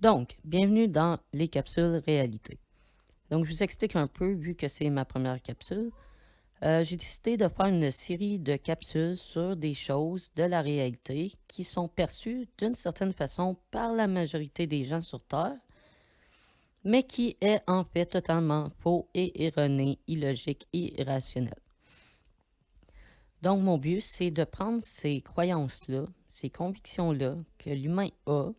Donc, bienvenue dans les capsules réalité. Donc, je vous explique un peu, vu que c'est ma première capsule. J'ai décidé de faire une série de capsules sur des choses de la réalité qui sont perçues d'une certaine façon par la majorité des gens sur Terre, mais qui est en fait totalement faux et erroné, illogique et irrationnel. Donc, mon but, c'est de prendre ces croyances-là, ces convictions-là que l'humain a,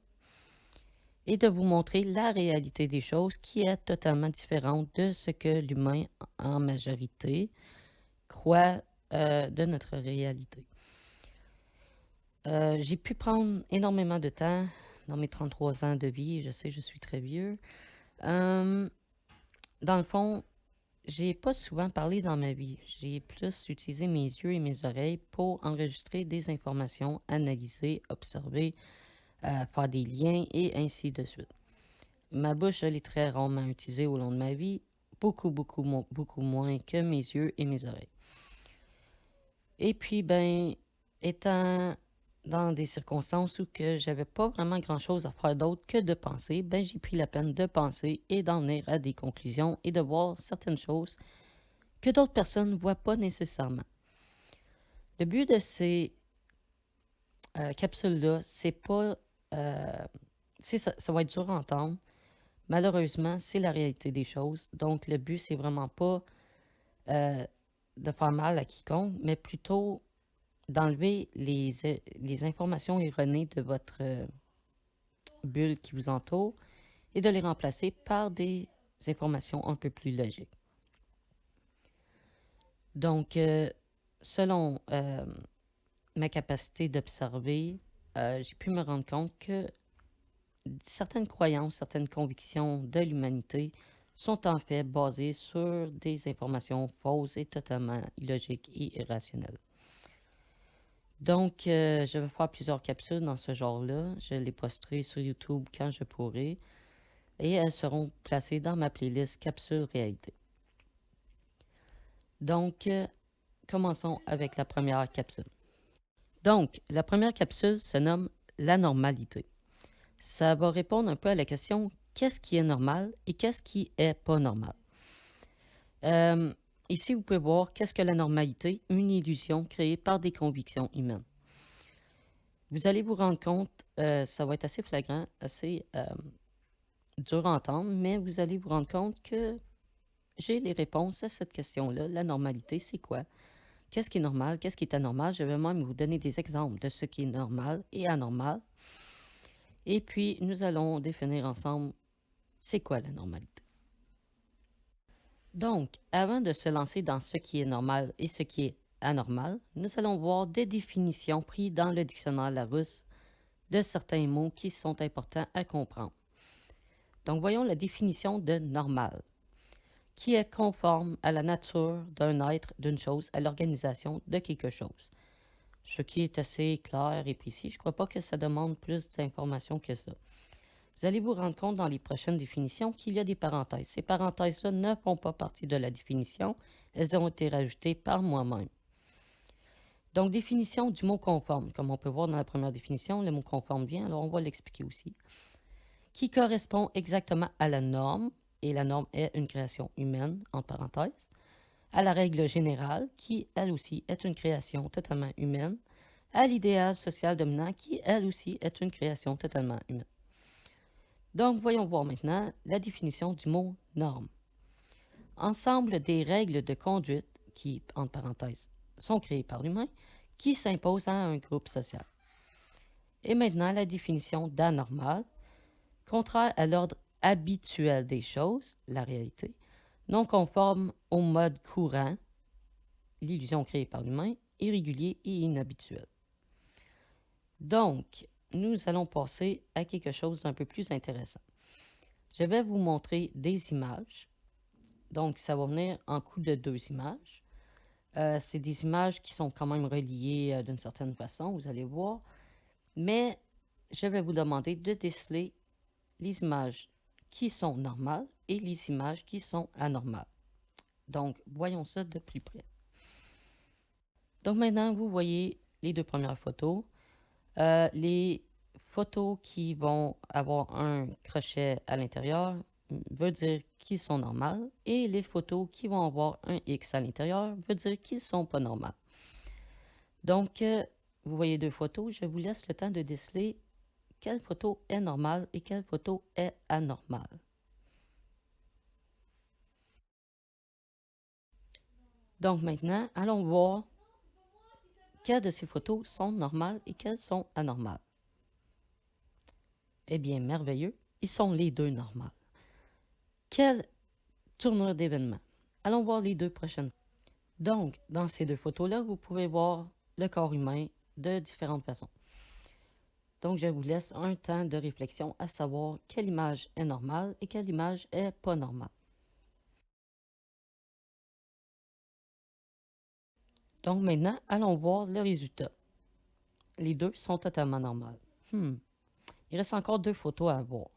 et de vous montrer la réalité des choses qui est totalement différente de ce que l'humain en majorité croit de notre réalité. J'ai pu prendre énormément de temps dans mes 33 ans de vie, je sais, je suis très vieux. Dans le fond, j'ai pas souvent parlé dans ma vie. J'ai plus utilisé mes yeux et mes oreilles pour enregistrer des informations, analyser, observer, faire des liens et ainsi de suite. Ma bouche, elle est très rarement utilisée au long de ma vie, beaucoup moins que mes yeux et mes oreilles. Et puis, ben, étant dans des circonstances où que j'avais pas vraiment grand-chose à faire d'autre que de penser, ben, j'ai pris la peine de penser et d'en venir à des conclusions et de voir certaines choses que d'autres personnes ne voient pas nécessairement. Le but de ces capsules-là, c'est pas... ça va être dur à entendre. Malheureusement, c'est la réalité des choses. Donc, le but, c'est vraiment pas euh, de faire mal à quiconque, mais plutôt d'enlever les informations erronées de votre bulle qui vous entoure et de les remplacer par des informations un peu plus logiques. Donc, selon ma capacité d'observer, j'ai pu me rendre compte que certaines croyances, certaines convictions de l'humanité sont en fait basées sur des informations fausses et totalement illogiques et irrationnelles. Donc, je vais faire plusieurs capsules dans ce genre-là. Je les posterai sur YouTube quand je pourrai. Et elles seront placées dans ma playlist Capsule Réalité. Donc, commençons avec la première capsule. Donc, la première capsule se nomme La normalité. Ça va répondre un peu à la question qu'est-ce qui est normal et qu'est-ce qui est pas normal. Euh, Ici, vous pouvez voir qu'est-ce que la normalité, une illusion créée par des convictions humaines. Vous allez vous rendre compte, ça va être assez flagrant, assez dur à entendre, mais vous allez vous rendre compte que j'ai les réponses à cette question-là. La normalité, c'est quoi? Qu'est-ce qui est normal? Qu'est-ce qui est anormal? Je vais même vous donner des exemples de ce qui est normal et anormal. Et puis, nous allons définir ensemble c'est quoi la normalité. Donc, avant de se lancer dans ce qui est normal et ce qui est anormal, nous allons voir des définitions prises dans le dictionnaire Larousse de certains mots qui sont importants à comprendre. Donc, voyons la définition de normal, qui est conforme à la nature d'un être, d'une chose, à l'organisation de quelque chose. Ce qui est assez clair et précis. Je ne crois pas que ça demande plus d'informations que ça. Vous allez vous rendre compte dans les prochaines définitions qu'il y a des parenthèses. Ces parenthèses-là ne font pas partie de la définition. Elles ont été rajoutées par moi-même. Donc, définition du mot conforme. Comme on peut voir dans la première définition, le mot conforme vient, alors on va l'expliquer aussi. Qui correspond exactement à la norme, et la norme est une création humaine, en parenthèse, à la règle générale, qui, elle aussi, est une création totalement humaine, à l'idéal social dominant, qui, elle aussi, est une création totalement humaine. Donc, voyons voir maintenant la définition du mot norme. Ensemble des règles de conduite qui, entre parenthèses, sont créées par l'humain, qui s'imposent à un groupe social. Et maintenant, la définition d'anormal, contraire à l'ordre habituel des choses, la réalité, non conforme au mode courant, l'illusion créée par l'humain, irrégulier et inhabituel. Donc, nous allons passer à quelque chose d'un peu plus intéressant. Je vais vous montrer des images. Donc, ça va venir en coup de 2 images. C'est des images qui sont quand même reliées d'une certaine façon, vous allez voir. Mais je vais vous demander de déceler les images qui sont normales et les images qui sont anormales. Donc, voyons ça de plus près. Donc maintenant, vous voyez les 2 premières photos. Les photos qui vont avoir un crochet à l'intérieur veut dire qu'ils sont normales et les photos qui vont avoir un X à l'intérieur veut dire qu'ils sont pas normales. Donc, vous voyez deux photos, je vous laisse le temps de déceler quelle photo est normale et quelle photo est anormale. Donc maintenant, allons voir quelles de ces photos sont normales et quelles sont anormales. Eh bien, merveilleux, ils sont les deux normales. Quelle tournure d'événement? Allons voir les deux prochaines. Donc, dans ces deux photos-là, vous pouvez voir le corps humain de différentes façons. Donc, je vous laisse un temps de réflexion à savoir quelle image est normale et quelle image est pas normale. Donc maintenant, allons voir le résultat. Les deux sont totalement normales. Il reste encore deux photos à voir.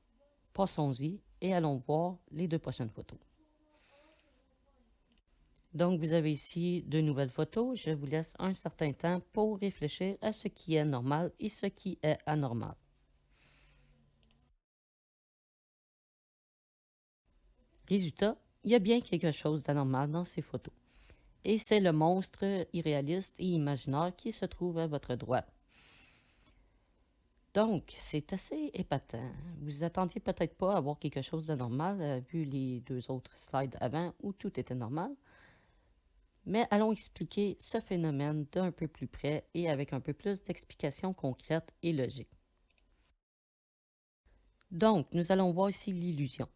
Passons-y et allons voir les deux prochaines photos. Donc, vous avez ici deux nouvelles photos. Je vous laisse un certain temps pour réfléchir à ce qui est normal et ce qui est anormal. Résultat, il y a bien quelque chose d'anormal dans ces photos. Et c'est le monstre irréaliste et imaginaire qui se trouve à votre droite. Donc, c'est assez épatant. Vous attendiez peut-être pas à voir quelque chose d'anormal, vu les deux autres slides avant où tout était normal. Mais allons expliquer ce phénomène d'un peu plus près et avec un peu plus d'explications concrètes et logiques. Donc, nous allons voir ici l'illusion.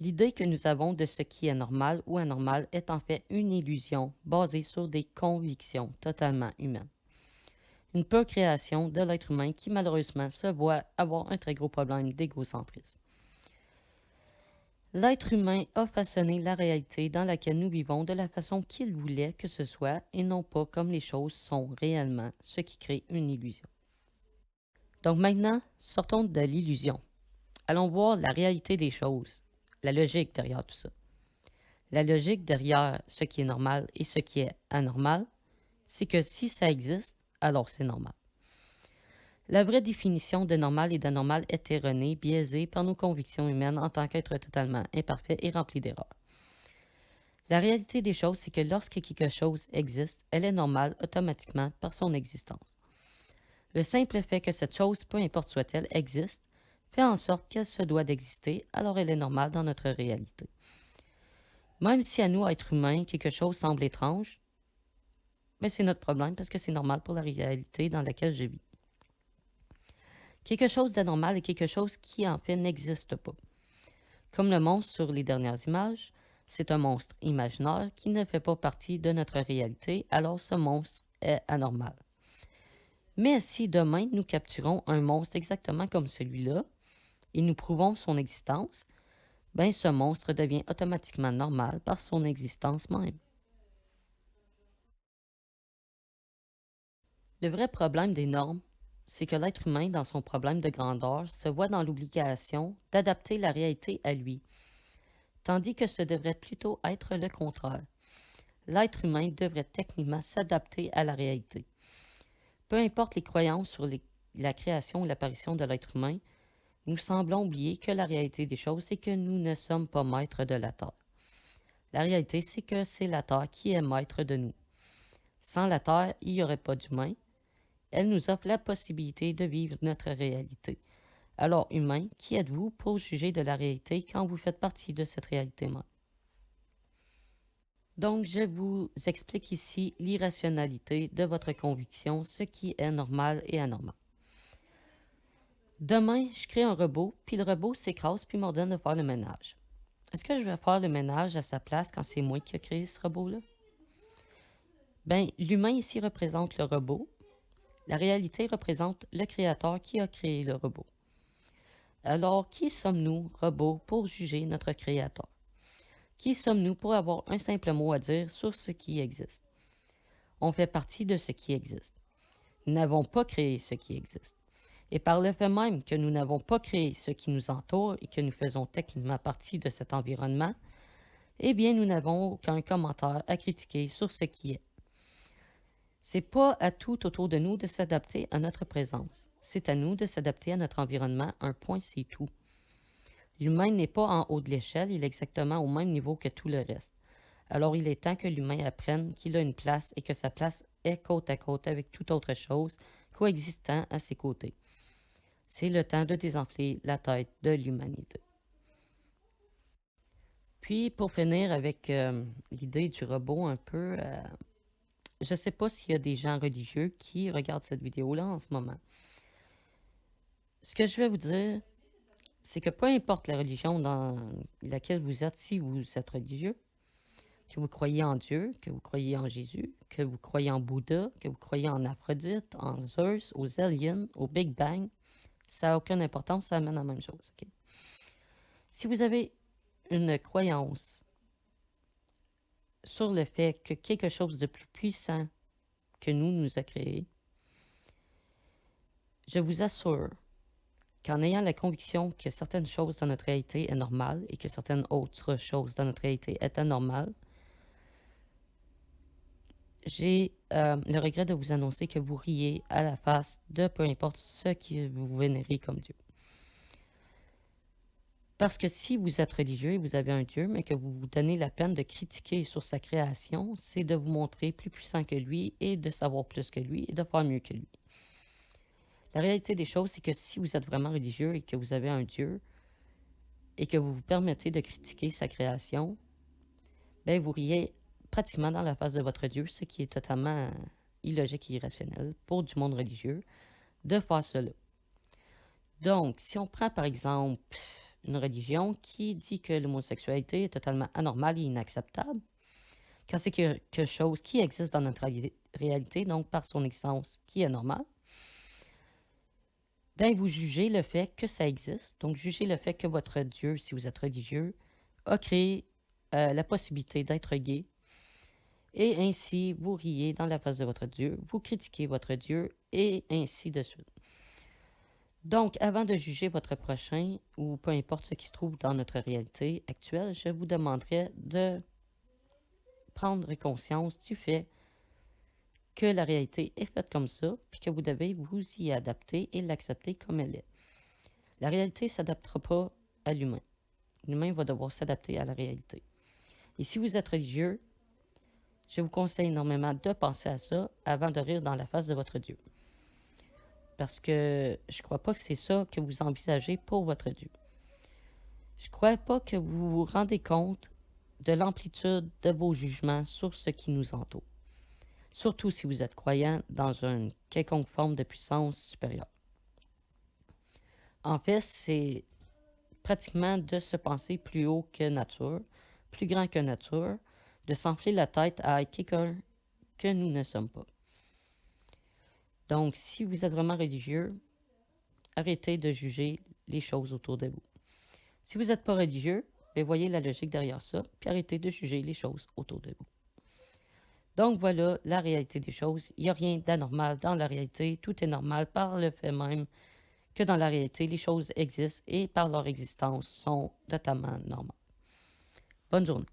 L'idée que nous avons de ce qui est normal ou anormal est en fait une illusion basée sur des convictions totalement humaines. Une pure création de l'être humain qui malheureusement se voit avoir un très gros problème d'égocentrisme. L'être humain a façonné la réalité dans laquelle nous vivons de la façon qu'il voulait que ce soit et non pas comme les choses sont réellement, ce qui crée une illusion. Donc maintenant, sortons de l'illusion. Allons voir la réalité des choses, la logique derrière tout ça. La logique derrière ce qui est normal et ce qui est anormal, c'est que si ça existe, alors c'est normal. La vraie définition de normal et d'anormal est erronée, biaisée par nos convictions humaines en tant qu'être totalement imparfait et rempli d'erreurs. La réalité des choses, c'est que lorsque quelque chose existe, elle est normale automatiquement par son existence. Le simple fait que cette chose, peu importe soit-elle, existe, fait en sorte qu'elle se doit d'exister, alors elle est normale dans notre réalité. Même si à nous, êtres humains, quelque chose semble étrange, mais c'est notre problème parce que c'est normal pour la réalité dans laquelle je vis. Quelque chose d'anormal est quelque chose qui en fait n'existe pas. Comme le monstre sur les dernières images, c'est un monstre imaginaire qui ne fait pas partie de notre réalité, alors ce monstre est anormal. Mais si demain nous capturons un monstre exactement comme celui-là et nous prouvons son existence, ben ce monstre devient automatiquement normal par son existence même. Le vrai problème des normes, c'est que l'être humain, dans son problème de grandeur, se voit dans l'obligation d'adapter la réalité à lui, tandis que ce devrait plutôt être le contraire. L'être humain devrait techniquement s'adapter à la réalité. Peu importe les croyances sur la création ou l'apparition de l'être humain, nous semblons oublier que la réalité des choses, c'est que nous ne sommes pas maîtres de la Terre. La réalité, c'est que c'est la Terre qui est maître de nous. Sans la Terre, il n'y aurait pas d'humain. Elle nous offre la possibilité de vivre notre réalité. Alors, humain, qui êtes-vous pour juger de la réalité quand vous faites partie de cette réalité-là? Donc, je vous explique ici l'irrationalité de votre conviction, ce qui est normal et anormal. Demain, je crée un robot, puis le robot s'écrase puis m'ordonne de faire le ménage. Est-ce que je vais faire le ménage à sa place quand c'est moi qui ai créé ce robot-là? Ben, l'humain ici représente le robot. La réalité représente le créateur qui a créé le robot. Alors, qui sommes-nous, robots, pour juger notre créateur? Qui sommes-nous pour avoir un simple mot à dire sur ce qui existe? On fait partie de ce qui existe. Nous n'avons pas créé ce qui existe. Et par le fait même que nous n'avons pas créé ce qui nous entoure et que nous faisons techniquement partie de cet environnement, eh bien, nous n'avons aucun commentaire à critiquer sur ce qui est. C'est pas à tout autour de nous de s'adapter à notre présence. C'est à nous de s'adapter à notre environnement. Un point, c'est tout. L'humain n'est pas en haut de l'échelle, il est exactement au même niveau que tout le reste. Alors il est temps que l'humain apprenne qu'il a une place et que sa place est côte à côte avec toute autre chose coexistant à ses côtés. C'est le temps de désenfler la tête de l'humanité. Puis, pour finir avec l'idée du robot un peu, je ne sais pas s'il y a des gens religieux qui regardent cette vidéo-là en ce moment. Ce que je vais vous dire, c'est que peu importe la religion dans laquelle vous êtes, si vous êtes religieux, que vous croyez en Dieu, que vous croyez en Jésus, que vous croyez en Bouddha, que vous croyez en Aphrodite, en Zeus, aux aliens, au Big Bang, ça n'a aucune importance, ça amène à la même chose. Okay? Si vous avez une croyance sur le fait que quelque chose de plus puissant que nous a créés, je vous assure qu'en ayant la conviction que certaines choses dans notre réalité est normale et que certaines autres choses dans notre réalité est anormale, j'ai le regret de vous annoncer que vous riez à la face de peu importe ce que vous vénérez comme Dieu. Parce que si vous êtes religieux et vous avez un Dieu, mais que vous vous donnez la peine de critiquer sur sa création, c'est de vous montrer plus puissant que lui et de savoir plus que lui et de faire mieux que lui. La réalité des choses, c'est que si vous êtes vraiment religieux et que vous avez un Dieu et que vous vous permettez de critiquer sa création, ben vous riez pratiquement dans la face de votre Dieu, ce qui est totalement illogique et irrationnel pour du monde religieux de faire cela. Donc, si on prend par exemple une religion qui dit que l'homosexualité est totalement anormale et inacceptable, quand c'est quelque chose qui existe dans notre réalité, donc par son existence qui est normale, ben vous jugez le fait que ça existe, donc jugez le fait que votre Dieu, si vous êtes religieux, a créé la possibilité d'être gay, et ainsi vous riez dans la face de votre Dieu, vous critiquez votre Dieu, et ainsi de suite. Donc, avant de juger votre prochain, ou peu importe ce qui se trouve dans notre réalité actuelle, je vous demanderai de prendre conscience du fait que la réalité est faite comme ça, puis que vous devez vous y adapter et l'accepter comme elle est. La réalité ne s'adaptera pas à l'humain. L'humain va devoir s'adapter à la réalité. Et si vous êtes religieux, je vous conseille énormément de penser à ça avant de rire dans la face de votre Dieu. Parce que je ne crois pas que c'est ça que vous envisagez pour votre Dieu. Je ne crois pas que vous vous rendez compte de l'amplitude de vos jugements sur ce qui nous entoure. Surtout si vous êtes croyant dans une quelconque forme de puissance supérieure. En fait, c'est pratiquement de se penser plus haut que nature, plus grand que nature, de s'enfler la tête à quelqu'un que nous ne sommes pas. Donc, si vous êtes vraiment religieux, arrêtez de juger les choses autour de vous. Si vous n'êtes pas religieux, bien, voyez la logique derrière ça, puis arrêtez de juger les choses autour de vous. Donc voilà la réalité des choses. Il n'y a rien d'anormal dans la réalité. Tout est normal par le fait même que dans la réalité, les choses existent et par leur existence sont totalement normales. Bonne journée.